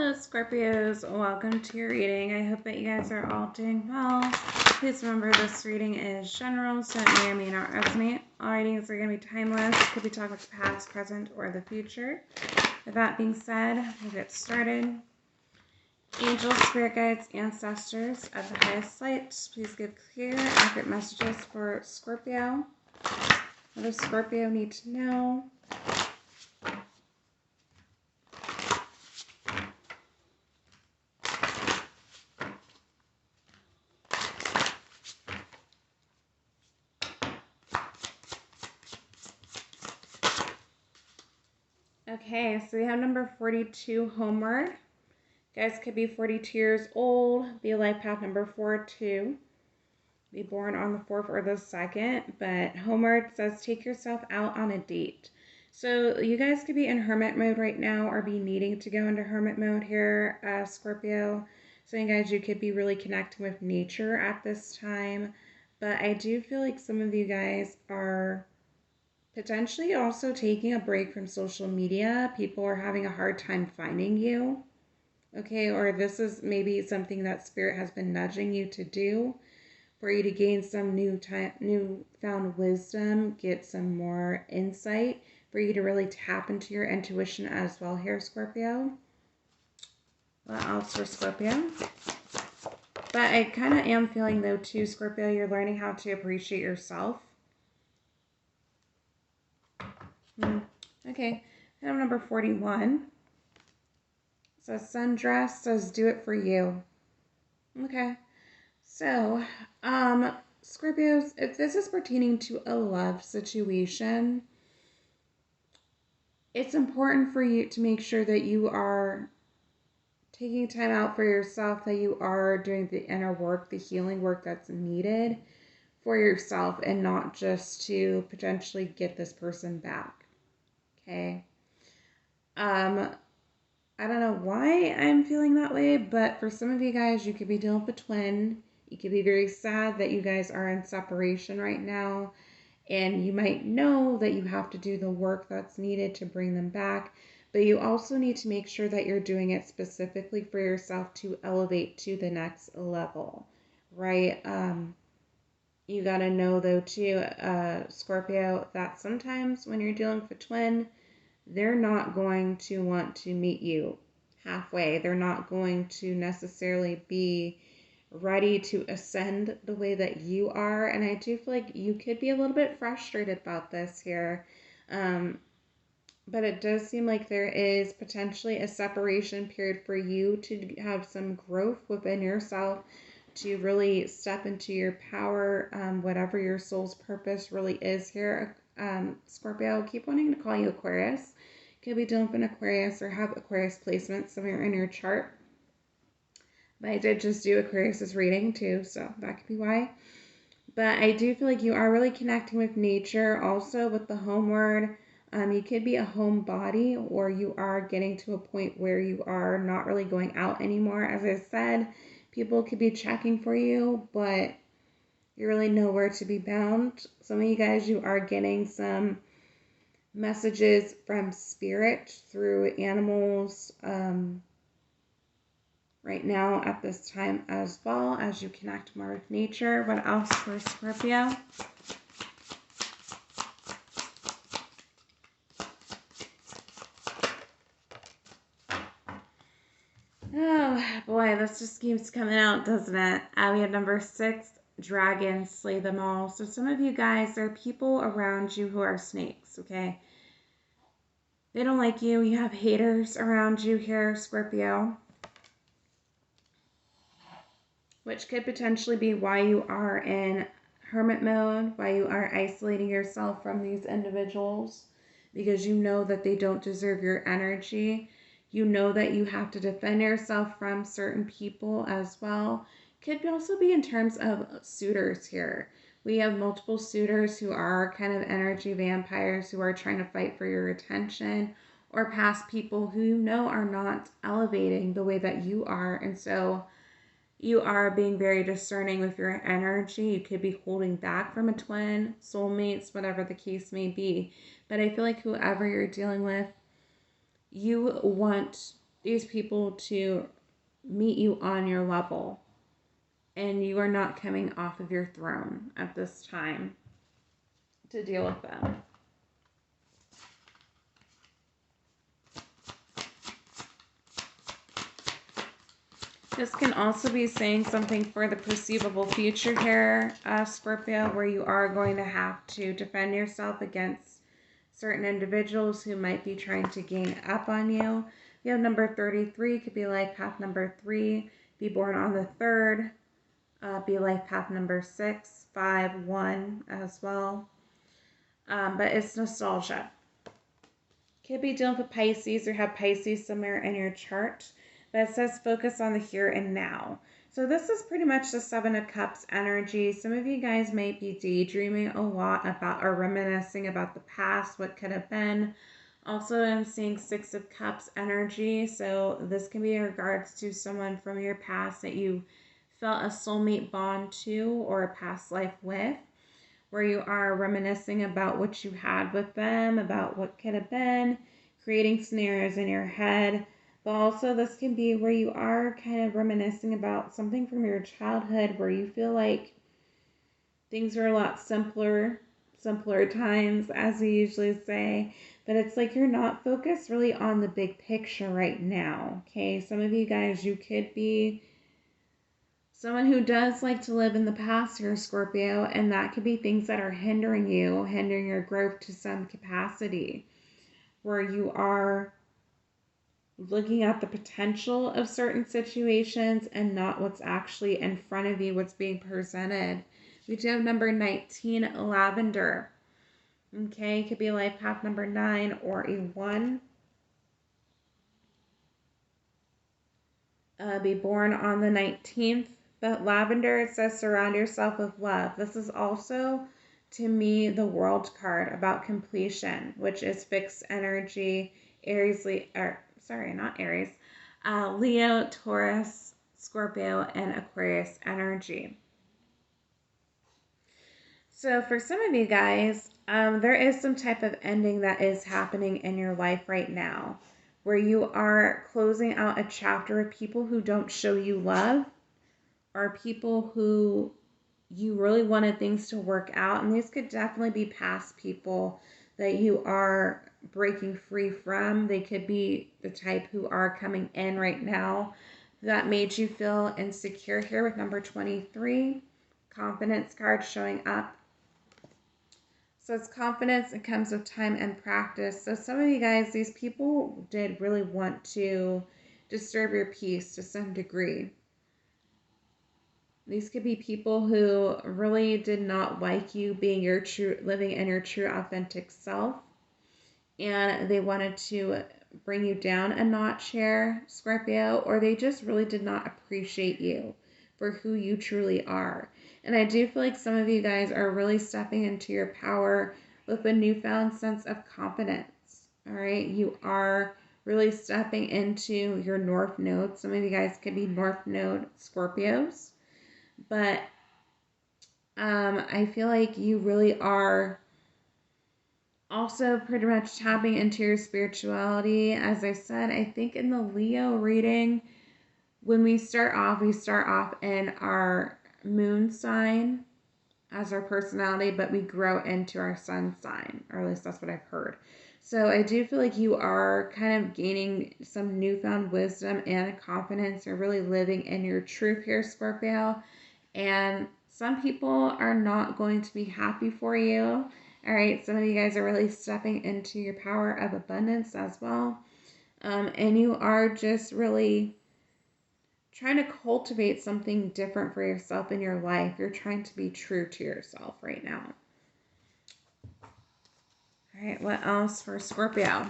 Hello Scorpios, welcome to your reading. I hope that you guys are all doing well. Please remember this reading is general, so it may or may not resonate. All readings are going to be timeless. It could be talking about the past, present, or the future. With that being said, we'll get started. Angels, spirit guides, ancestors of the highest light, please give clear, accurate messages for Scorpio. What does Scorpio need to know? Okay, so we have number 42, homeward. Guys could be 42 years old, be life path number 42, be born on the 4th or the 2nd, but homeward says take yourself out on a date. So you guys could be in hermit mode right now or be needing to go into hermit mode here, Scorpio. So you guys, you could be really connecting with nature at this time, but I do feel like some of you guys are potentially also taking a break from social media. People are having a hard time finding you. Okay, or this is maybe something that Spirit has been nudging you to do for you to gain some newfound wisdom, get some more insight, for you to really tap into your intuition as well here, Scorpio. What else for Scorpio? But I kind of am feeling, though, too, Scorpio, you're learning how to appreciate yourself. Okay, item number 41. So sundress says do it for you. Okay. So, Scorpios, if this is pertaining to a love situation, it's important for you to make sure that you are taking time out for yourself, that you are doing the inner work, the healing work that's needed for yourself, and not just to potentially get this person back. Okay. I don't know why I'm feeling that way, but for some of you guys, you could be dealing with a twin. You could be very sad that you guys are in separation right now, and you might know that you have to do the work that's needed to bring them back, but you also need to make sure that you're doing it specifically for yourself to elevate to the next level, right? You got to know, though, too, Scorpio, that sometimes when you're dealing with a twin, they're not going to want to meet you halfway. They're not going to necessarily be ready to ascend the way that you are. And I do feel like you could be a little bit frustrated about this here. But it does seem like there is potentially a separation period for you to have some growth within yourself, to really step into your power, whatever your soul's purpose really is here. Scorpio, keep wanting to call you Aquarius. Could be dealing with an Aquarius or have Aquarius placement somewhere in your chart. But I did just do Aquarius's reading too, so that could be why. But I do feel like you are really connecting with nature, also with the homeward. You could be a homebody, or you are getting to a point where you are not really going out anymore. As I said, people could be checking for you, but you're really nowhere to be found. Some of you guys, you are getting some messages from Spirit through animals right now at this time, as well as you connect more with nature. What else for Scorpio? Oh boy, this just keeps coming out, doesn't it? We have number 6, dragons, slay them all. So some of you guys, there are people around you who are snakes, okay? They don't like you. You have haters around you here, Scorpio. Which could potentially be why you are in hermit mode, why you are isolating yourself from these individuals, because you know that they don't deserve your energy. You know that you have to defend yourself from certain people as well. Could also be in terms of suitors here. We have multiple suitors who are kind of energy vampires who are trying to fight for your attention, or past people who you know are not elevating the way that you are. And so you are being very discerning with your energy. You could be holding back from a twin, soulmates, whatever the case may be. But I feel like whoever you're dealing with, you want these people to meet you on your level, and you are not coming off of your throne at this time to deal with them. This can also be saying something for the perceivable future here, Scorpio, where you are going to have to defend yourself against certain individuals who might be trying to gain up on you. You have number 33, could be life path number 3, be born on the 3rd, be life path number 6, 5, 1 as well. But it's nostalgia. Could be dealing with Pisces or have Pisces somewhere in your chart. But it says focus on the here and now. So this is pretty much the Seven of Cups energy. Some of you guys may be daydreaming a lot about or reminiscing about the past, what could have been. Also, I'm seeing Six of Cups energy. So this can be in regards to someone from your past that you felt a soulmate bond to or a past life with, where you are reminiscing about what you had with them, about what could have been, creating scenarios in your head. But also this can be where you are kind of reminiscing about something from your childhood where you feel like things are a lot simpler times, as we usually say. But it's like you're not focused really on the big picture right now, okay? Some of you guys, you could be someone who does like to live in the past here, Scorpio, and that could be things that are hindering your growth to some capacity, where you are looking at the potential of certain situations and not what's actually in front of you, what's being presented. We do have number 19, lavender. Okay, could be life path number 9 or a 1. Be born on the 19th. But lavender, it says surround yourself with love. This is also, to me, the world card about completion, which is fixed energy, Leo, Taurus, Scorpio, and Aquarius energy. So for some of you guys, there is some type of ending that is happening in your life right now, where you are closing out a chapter of people who don't show you love, or people who you really wanted things to work out. And these could definitely be past people that you are breaking free from. They could be the type who are coming in right now that made you feel insecure here with number 23. Confidence card showing up. So it's confidence. It comes with time and practice. So some of you guys, these people did really want to disturb your peace to some degree. These could be people who really did not like you being living in your true authentic self. And they wanted to bring you down a notch here, Scorpio, or they just really did not appreciate you for who you truly are. And I do feel like some of you guys are really stepping into your power with a newfound sense of confidence. All right. You are really stepping into your North Node. Some of you guys could be North Node Scorpios. But I feel like you really are also pretty much tapping into your spirituality. As I said, I think in the Leo reading, when we start off in our moon sign as our personality, but we grow into our sun sign, or at least that's what I've heard. So I do feel like you are kind of gaining some newfound wisdom and confidence. You're really living in your truth here, Scorpio. And some people are not going to be happy for you. All right, some of you guys are really stepping into your power of abundance as well. And you are just really trying to cultivate something different for yourself in your life. You're trying to be true to yourself right now. All right, what else for Scorpio?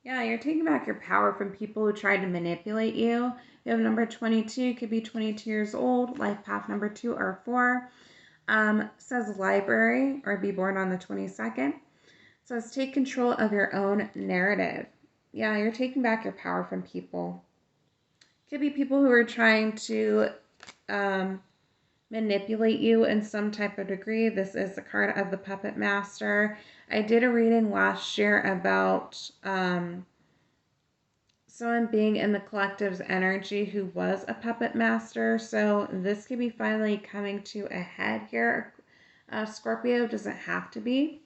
Yeah, you're taking back your power from people who tried to manipulate you. You have number 22, could be 22 years old, life path number 2 or 4. Says library, or be born on the 22nd. Says take control of your own narrative. Yeah, you're taking back your power from people. Could be people who are trying to manipulate you in some type of degree. This is the card of the Puppet Master. I did a reading last year about someone being in the collective's energy who was a puppet master. So this could be finally coming to a head here. Scorpio doesn't have to be.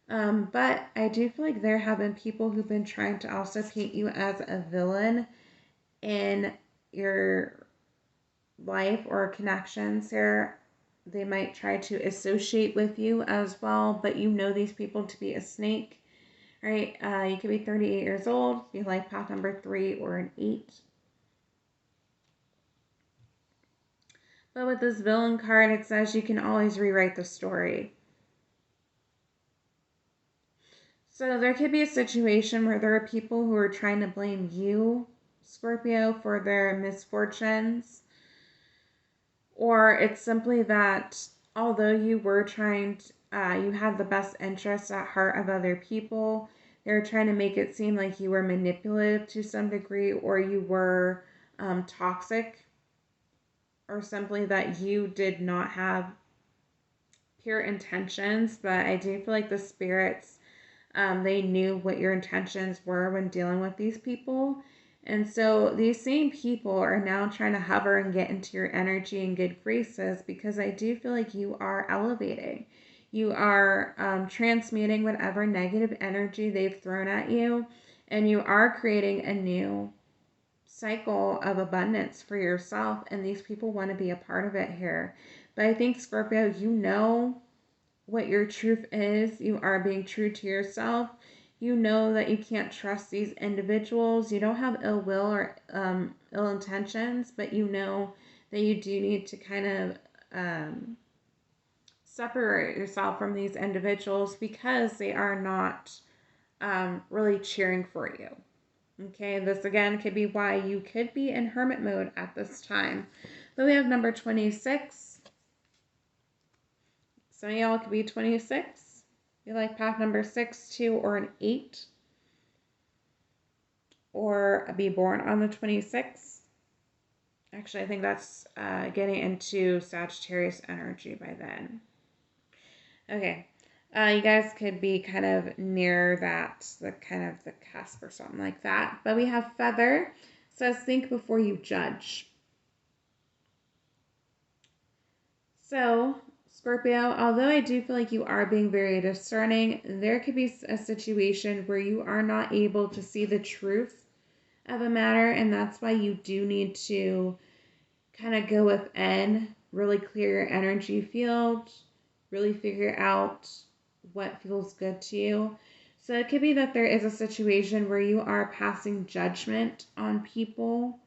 But I do feel like there have been people who've been trying to also paint you as a villain in your life or connections here. They might try to associate with you as well, but you know these people to be a snake, right? You could be 38 years old, be life path number 3 or an 8. But with this villain card, it says you can always rewrite the story. So there could be a situation where there are people who are trying to blame you, Scorpio, for their misfortunes. Or it's simply that although you were trying to, you had the best interests at heart of other people, they're trying to make it seem like you were manipulative to some degree, or you were toxic, or simply that you did not have pure intentions. But I do feel like the spirits, they knew what your intentions were when dealing with these people. And so these same people are now trying to hover and get into your energy and good graces, because I do feel like you are elevating. You are transmuting whatever negative energy they've thrown at you, and you are creating a new cycle of abundance for yourself. And these people want to be a part of it here. But I think, Scorpio, you know what your truth is. You are being true to yourself. You know that you can't trust these individuals. You don't have ill will or ill intentions, but you know that you do need to kind of separate yourself from these individuals because they are not really cheering for you. Okay, this again could be why you could be in hermit mode at this time. But we have number 26. Some of y'all could be 26. You like path number 6, 2, or an 8. Or be born on the 26th. Actually, I think that's getting into Sagittarius energy by then. Okay. You guys could be kind of near that, the kind of the cusp or something like that. But we have feather. Says think before you judge. So, Scorpio, although I do feel like you are being very discerning, there could be a situation where you are not able to see the truth of a matter, and that's why you do need to kind of go within, really clear your energy field, really figure out what feels good to you. So it could be that there is a situation where you are passing judgment on people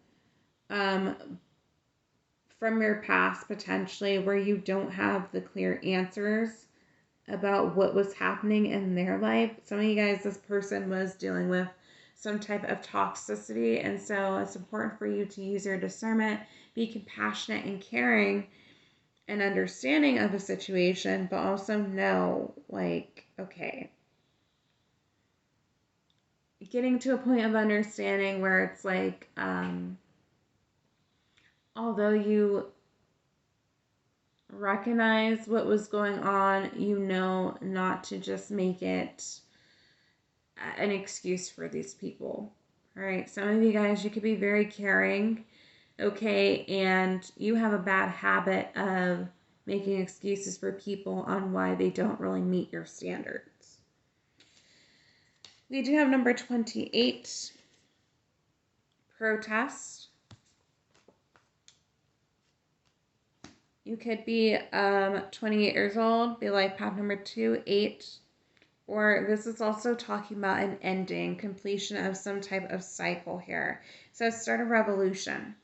from your past, potentially, where you don't have the clear answers about what was happening in their life. Some of you guys, this person was dealing with some type of toxicity, and so it's important for you to use your discernment, be compassionate and caring and understanding of the situation, but also know, like, okay, getting to a point of understanding where it's like, although you recognize what was going on, you know not to just make it an excuse for these people. All right, some of you guys, you could be very caring, okay, and you have a bad habit of making excuses for people on why they don't really meet your standards. We do have number 28, protest. You could be 28 years old, be life path number 2, 8, or this is also talking about an ending, completion of some type of cycle here. So start a revolution.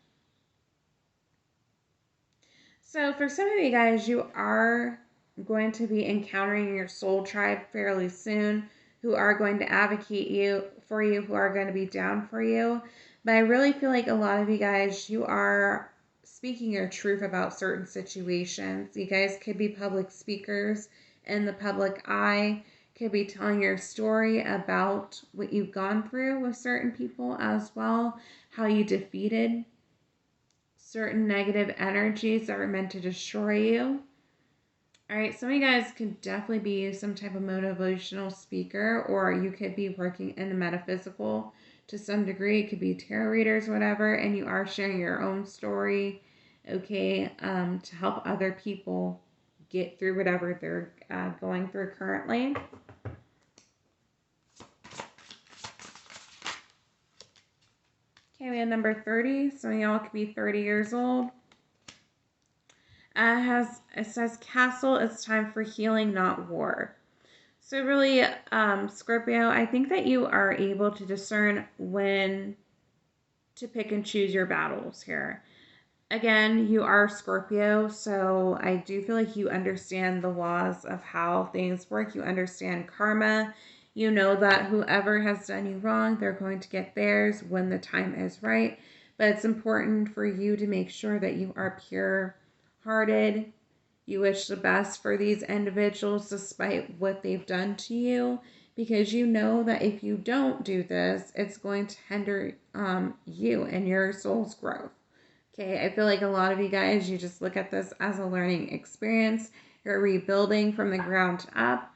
So for some of you guys, you are going to be encountering your soul tribe fairly soon, who are going to advocate for you, who are going to be down for you. But I really feel like a lot of you guys, you are speaking your truth about certain situations. You guys could be public speakers in the public eye, could be telling your story about what you've gone through with certain people as well, how you defeated certain negative energies that were meant to destroy you. All right, some of you guys could definitely be some type of motivational speaker, or you could be working in the metaphysical to some degree. It could be tarot readers, whatever, and you are sharing your own story, okay, to help other people get through whatever they're going through currently. Okay, we have number 30. Some of y'all could be 30 years old. It says castle, it's time for healing, not war. So really, Scorpio, I think that you are able to discern when to pick and choose your battles here. Again, you are Scorpio, so I do feel like you understand the laws of how things work. You understand karma. You know that whoever has done you wrong, they're going to get theirs when the time is right. But it's important for you to make sure that you are pure-hearted. You wish the best for these individuals despite what they've done to you, because you know that if you don't do this, it's going to hinder you and your soul's growth. Okay, I feel like a lot of you guys, you just look at this as a learning experience. You're rebuilding from the ground up.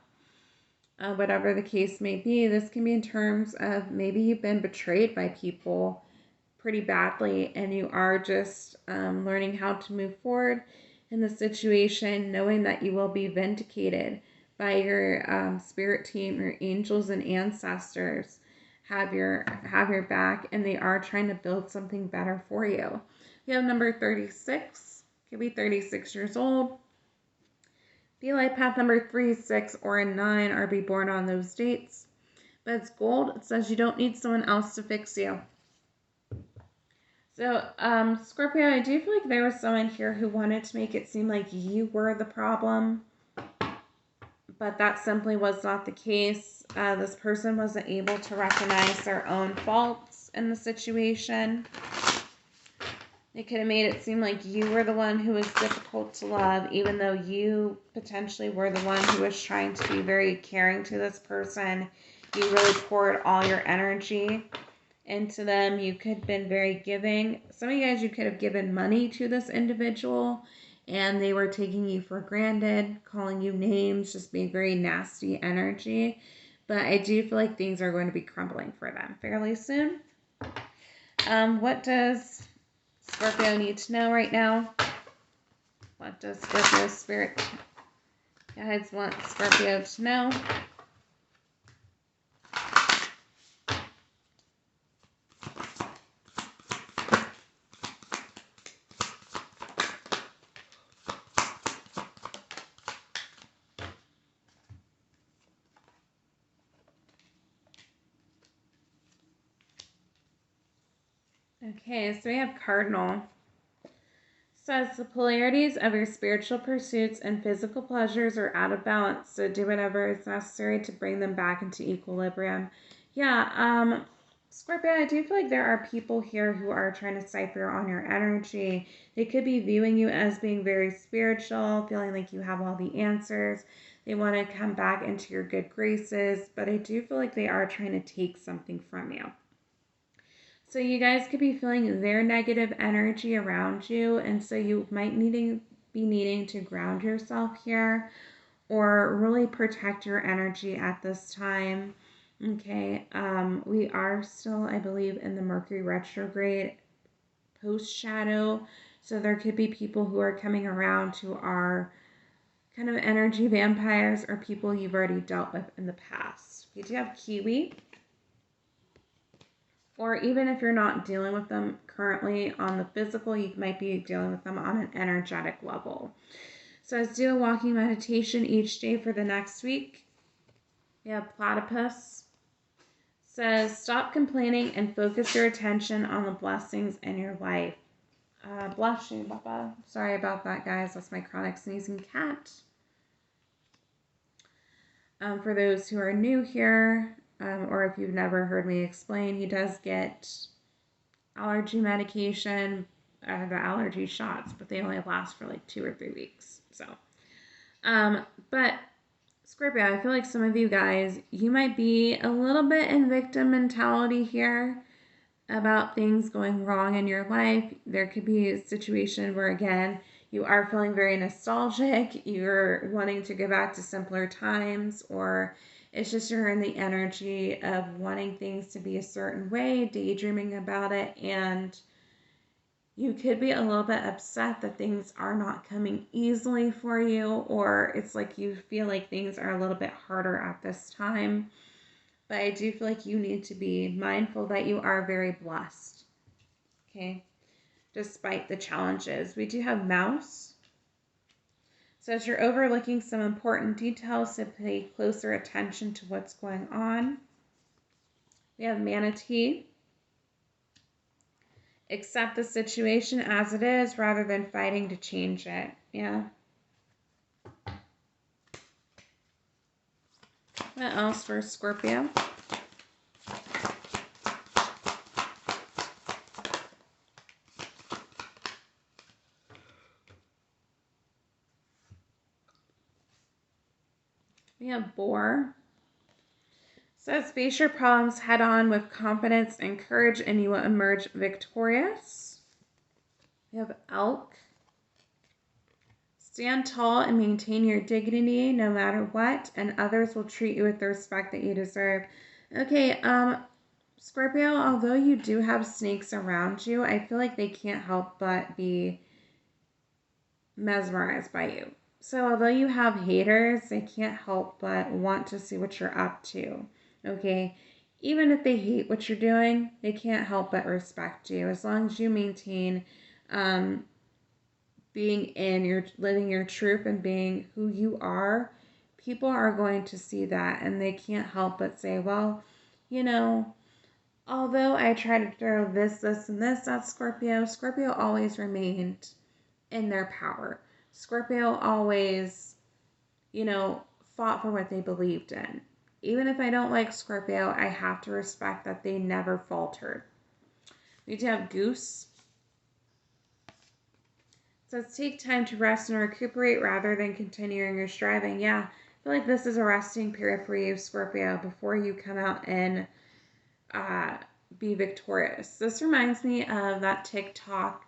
Whatever the case may be, this can be in terms of maybe you've been betrayed by people pretty badly and you are just learning how to move forward in the situation, knowing that you will be vindicated by your spirit team, your angels and ancestors have your back, and they are trying to build something better for you. We have number 36. Could be 36 years old. Be life path number 3, 6, or a 9 are be born on those dates. But it's gold. It says you don't need someone else to fix you. So, Scorpio, I do feel like there was someone here who wanted to make it seem like you were the problem, but that simply was not the case. This person wasn't able to recognize their own faults in the situation. They could have made it seem like you were the one who was difficult to love, even though you potentially were the one who was trying to be very caring to this person. You really poured all your energy into them. You could have been very giving. Some of you guys, you could have given money to this individual and they were taking you for granted, calling you names, just being very nasty energy. But I do feel like things are going to be crumbling for them fairly soon. What does Scorpio need to know right now? What does Scorpio spirit guides want Scorpio to know? Okay, so we have Cardinal. Says the polarities of your spiritual pursuits and physical pleasures are out of balance, so do whatever is necessary to bring them back into equilibrium. Yeah, Scorpio, I do feel like there are people here who are trying to cipher on your energy. They could be viewing you as being very spiritual, feeling like you have all the answers. They want to come back into your good graces, but I do feel like they are trying to take something from you. So you guys could be feeling their negative energy around you, and so you might be needing to ground yourself here or really protect your energy at this time. Okay, we are still, I believe, in the Mercury retrograde post-shadow, so there could be people who are coming around who are kind of energy vampires or people you've already dealt with in the past. We do have Kiwi. Or even if you're not dealing with them currently on the physical, you might be dealing with them on an energetic level. So let's do a walking meditation each day for the next week. We have Platypus. Says, stop complaining and focus your attention on the blessings in your life. Bless you, Papa. Sorry about that, guys. That's my chronic sneezing cat. For those who are new here, or if you've never heard me explain, he does get allergy medication, the allergy shots, but they only last for like 2 or 3 weeks. So, but Scorpio, I feel like some of you guys, you might be a little bit in victim mentality here. about things going wrong in your life. There could be a situation where, again, you are feeling very nostalgic, you're wanting to go back to simpler times, or it's just you're in the energy of wanting things to be a certain way, daydreaming about it, and you could be a little bit upset that things are not coming easily for you, or it's like you feel like things are a little bit harder at this time. But I do feel like you need to be mindful that you are very blessed, okay, despite the challenges. We do have Mouse. Says you're overlooking some important details, so pay closer attention to what's going on. We have Manatee. Accept the situation as it is rather than fighting to change it. Yeah. What else for Scorpio? We have Boar. Says face your problems head on with confidence and courage and you will emerge victorious. We have Elk. Stand tall and maintain your dignity no matter what, and others will treat you with the respect that you deserve. Okay, Scorpio, although you do have snakes around you, I feel like they can't help but be mesmerized by you. So although you have haters, they can't help but want to see what you're up to. Okay? Even if they hate what you're doing, they can't help but respect you. As long as you maintain being in your living your truth and being who you are, people are going to see that and they can't help but say, well, you know, although I try to throw this, and this at Scorpio, Scorpio always remained in their power. Scorpio always, fought for what they believed in. Even if I don't like Scorpio, I have to respect that they never faltered. We do have Goose. So let's take time to rest and recuperate rather than continuing your striving. Yeah, I feel like this is a resting period for you, Scorpio, before you come out and be victorious. This reminds me of that TikTok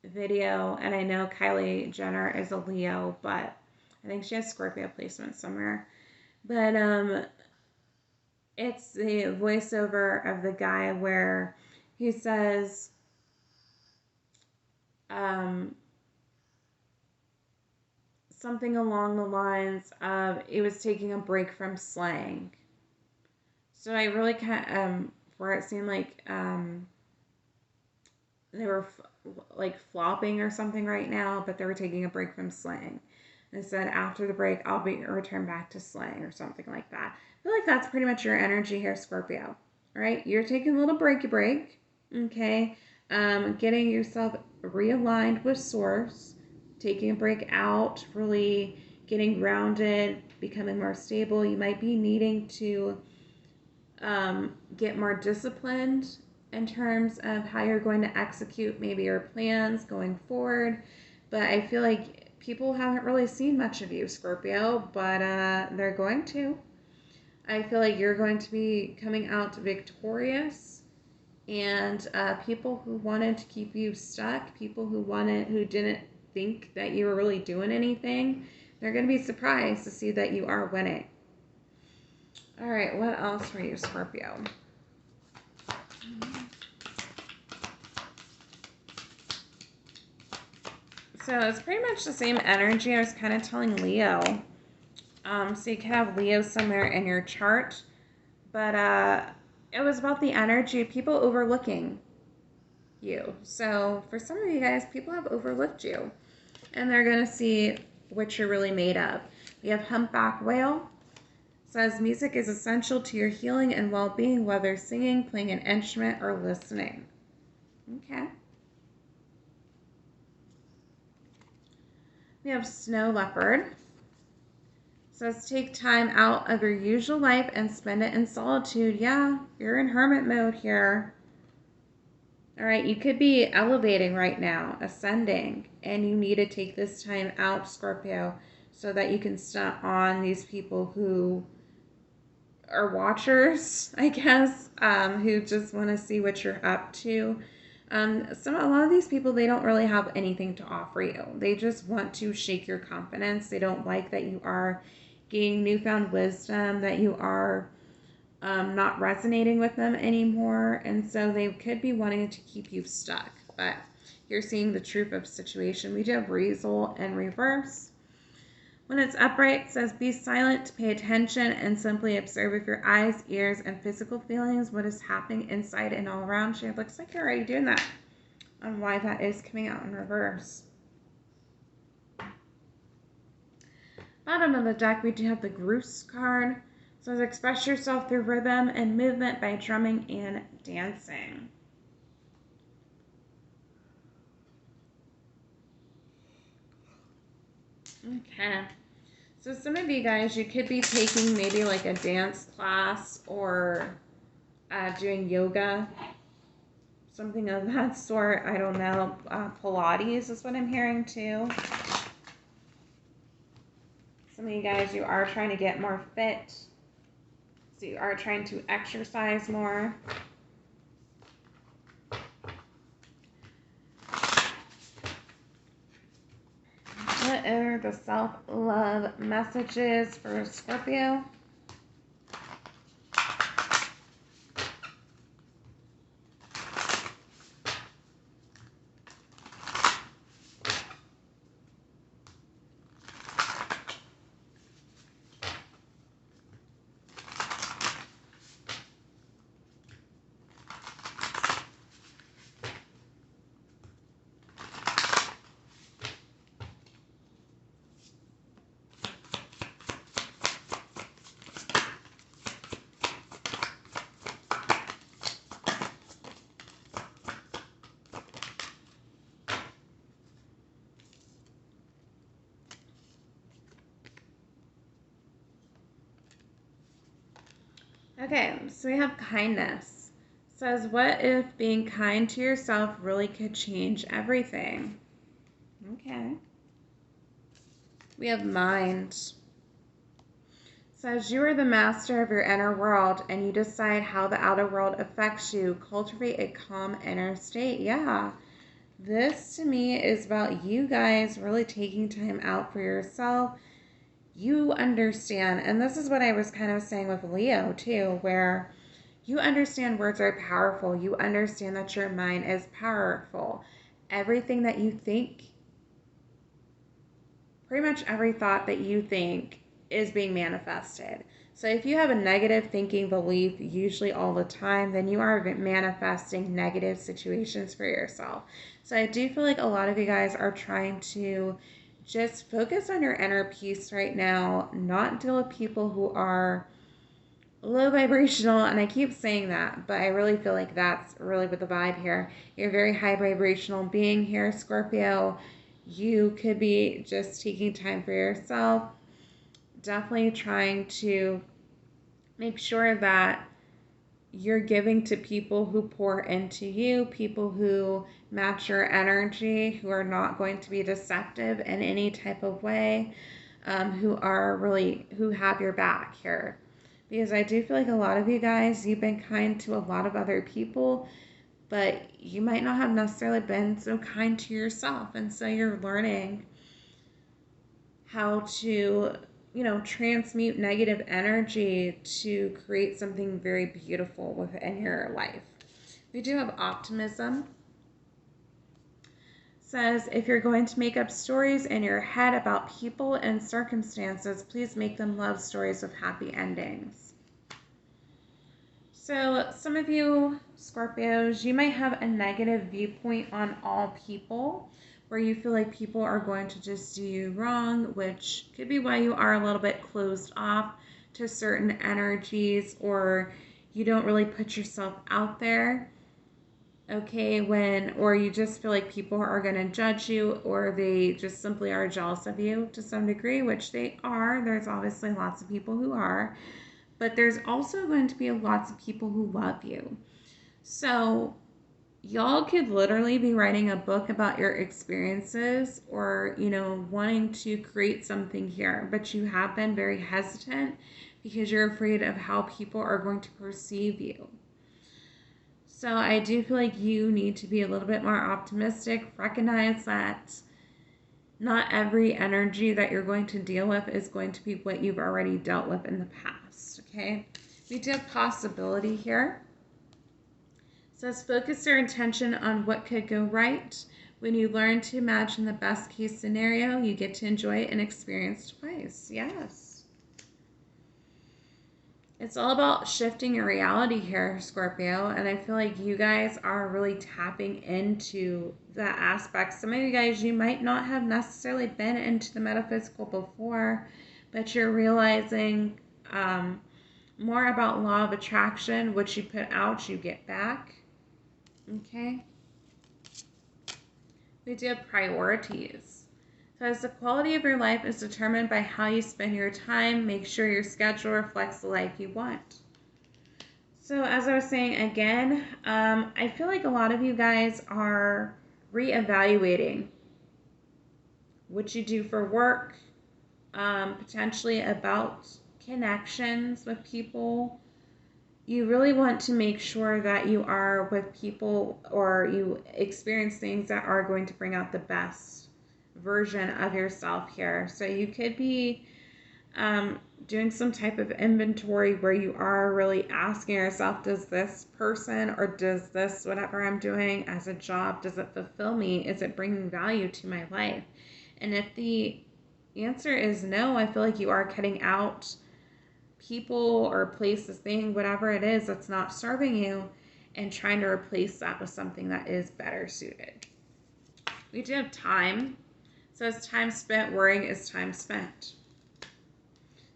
video, and I know Kylie Jenner is a Leo, but I think she has Scorpio placement somewhere. But it's the voiceover of the guy where he says, something along the lines of it was taking a break from slang. So I really where it seemed like they were like flopping or something right now, but they were taking a break from slang. And said after the break, I'll be return back to slang or something like that. I feel like that's pretty much your energy here, Scorpio. All right, you're taking a little break, okay? Getting yourself realigned with source, taking a break out, really getting grounded, becoming more stable. You might be needing to get more disciplined in terms of how you're going to execute maybe your plans going forward. But I feel like people haven't really seen much of you, Scorpio, but they're going to. I feel like you're going to be coming out victorious, and people who wanted to keep you stuck, people who didn't think that you were really doing anything, they're going to be surprised to see that you are winning. All right, what else for you, Scorpio? So it's pretty much the same energy I was kind of telling Leo. So you can have Leo somewhere in your chart, but it was about the energy of people overlooking you. So for some of you guys, people have overlooked you, and they're going to see what you're really made of. We have Humpback Whale. Says music is essential to your healing and well-being, whether singing, playing an instrument, or listening. Okay. We have Snow Leopard. Says take time out of your usual life and spend it in solitude. Yeah, you're in hermit mode here. All right, you could be elevating right now, ascending, and you need to take this time out, Scorpio, so that you can stunt on these people who or watchers, I guess, who just want to see what you're up to. A lot of these people, they don't really have anything to offer you. They just want to shake your confidence. They don't like that you are gaining newfound wisdom, that you are not resonating with them anymore. And so they could be wanting to keep you stuck. But you're seeing the truth of the situation. We do have Riesel in reverse. When it's upright, it says be silent, pay attention, and simply observe with your eyes, ears, and physical feelings what is happening inside and all around you. It looks like you're already doing that on why that is coming out in reverse. Bottom of the deck, we do have the Groose card. It says express yourself through rhythm and movement by drumming and dancing. Okay. So some of you guys, you could be taking maybe like a dance class or doing yoga, something of that sort. I don't know. Pilates is what I'm hearing too. Some of you guys, you are trying to get more fit. So you are trying to exercise more. What are the self-love messages for Scorpio? Okay, so we have kindness. It says, what if being kind to yourself really could change everything? Okay. We have mind. It says, you are the master of your inner world and you decide how the outer world affects you. Cultivate a calm inner state. Yeah. This to me is about you guys really taking time out for yourself. You understand, and this is what I was kind of saying with Leo too, where you understand words are powerful. You understand that your mind is powerful. Everything that you think, pretty much every thought that you think is being manifested. So if you have a negative thinking belief usually all the time, then you are manifesting negative situations for yourself. So I do feel like a lot of you guys are trying to just focus on your inner peace right now, not deal with people who are low vibrational. And I keep saying that, but I really feel like that's really with the vibe here. You're a very high vibrational being here, Scorpio. You could be just taking time for yourself, definitely trying to make sure that you're giving to people who pour into you, people who match your energy, who are not going to be deceptive in any type of way, who have your back here. Because I do feel like a lot of you guys, you've been kind to a lot of other people, but you might not have necessarily been so kind to yourself. And so you're learning how to, transmute negative energy to create something very beautiful within your life. We do have optimism. It says, if you're going to make up stories in your head about people and circumstances, please make them love stories with happy endings. So some of you Scorpios, you might have a negative viewpoint on all people, where you feel like people are going to just do you wrong, which could be why you are a little bit closed off to certain energies, or you don't really put yourself out there, okay, or you just feel like people are going to judge you, or they just simply are jealous of you to some degree, which they are. There's obviously lots of people who are, but there's also going to be lots of people who love you. So y'all could literally be writing a book about your experiences, or wanting to create something here, but you have been very hesitant because you're afraid of how people are going to perceive you. So I do feel like you need to be a little bit more optimistic. Recognize that not every energy that you're going to deal with is going to be what you've already dealt with in the past, okay? We do have possibility here. It says focus your attention on what could go right. When you learn to imagine the best case scenario, you get to enjoy it and experience twice. Yes. It's all about shifting your reality here, Scorpio, and I feel like you guys are really tapping into that aspect. Some of you guys, you might not have necessarily been into the metaphysical before, but you're realizing more about law of attraction. What you put out, you get back. Okay? We do have priorities. So as the quality of your life is determined by how you spend your time, make sure your schedule reflects the life you want. So as I was saying again, I feel like a lot of you guys are reevaluating what you do for work, potentially about connections with people. You really want to make sure that you are with people or you experience things that are going to bring out the best version of yourself here. So you could be doing some type of inventory where you are really asking yourself, does this person or does this, whatever I'm doing as a job, does it fulfill me? Is it bringing value to my life? And if the answer is no, I feel like you are cutting out people or places, thing, whatever it is that's not serving you, and trying to replace that with something that is better suited. We do have time. So as time spent worrying is time spent.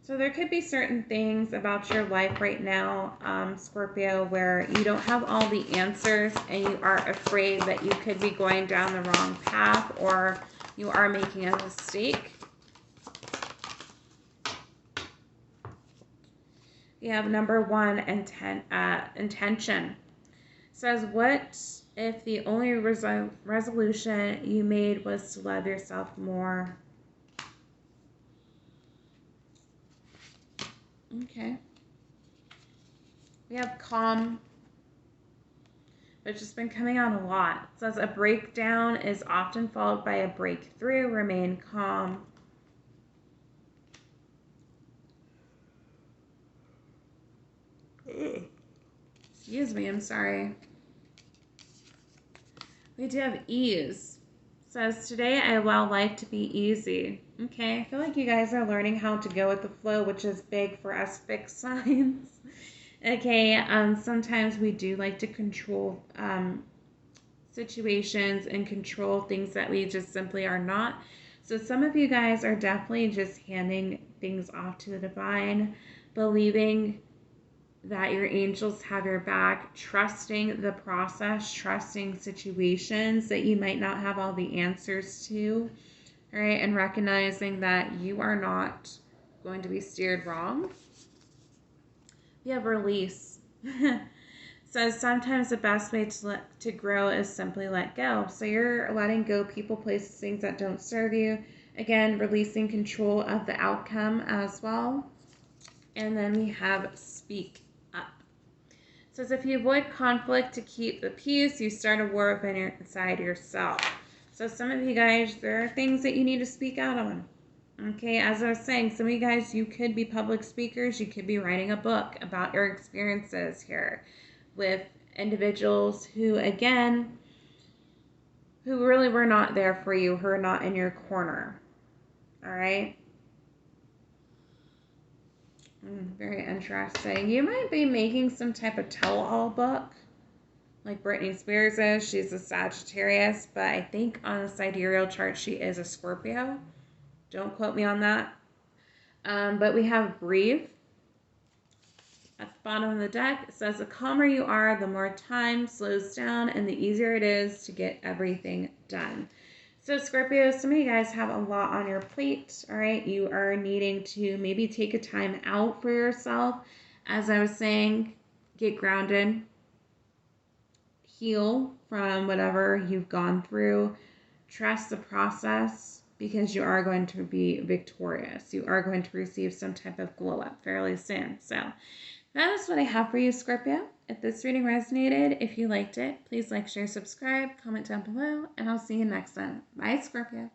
So there could be certain things about your life right now, Scorpio, where you don't have all the answers and you are afraid that you could be going down the wrong path or you are making a mistake. We have number one, intention. Says, what if the only resolution you made was to love yourself more? Okay. We have calm, which has been coming out a lot. It says, a breakdown is often followed by a breakthrough. Remain calm. Excuse me, I'm sorry. We do have ease. It says, today I allow life to be easy. Okay, I feel like you guys are learning how to go with the flow, which is big for us fixed signs. Okay, sometimes we do like to control situations and control things that we just simply are not. So some of you guys are definitely just handing things off to the divine, believing that your angels have your back, trusting the process, trusting situations that you might not have all the answers to, right? And recognizing that you are not going to be steered wrong. You have release. So sometimes the best way to grow is simply let go. So you're letting go people, places, things that don't serve you. Again, releasing control of the outcome as well. And then we have speak up. It says, if you avoid conflict to keep the peace, you start a war inside yourself. So some of you guys, there are things that you need to speak out on. Okay, as I was saying, some of you guys, you could be public speakers. You could be writing a book about your experiences here with individuals who, again, who really were not there for you, who are not in your corner. All right? Very interesting. You might be making some type of tell-all book, like Britney Spears is. She's a Sagittarius, but I think on the sidereal chart, she is a Scorpio. Don't quote me on that. But we have breathe. At the bottom of the deck, it says, the calmer you are, the more time slows down and the easier it is to get everything done. So Scorpio, some of you guys have a lot on your plate, all right? You are needing to maybe take a time out for yourself. As I was saying, get grounded, heal from whatever you've gone through, trust the process, because you are going to be victorious. You are going to receive some type of glow up fairly soon. So that is what I have for you, Scorpio. If this reading resonated, if you liked it, please like, share, subscribe, comment down below, and I'll see you next time. Bye, Scorpio.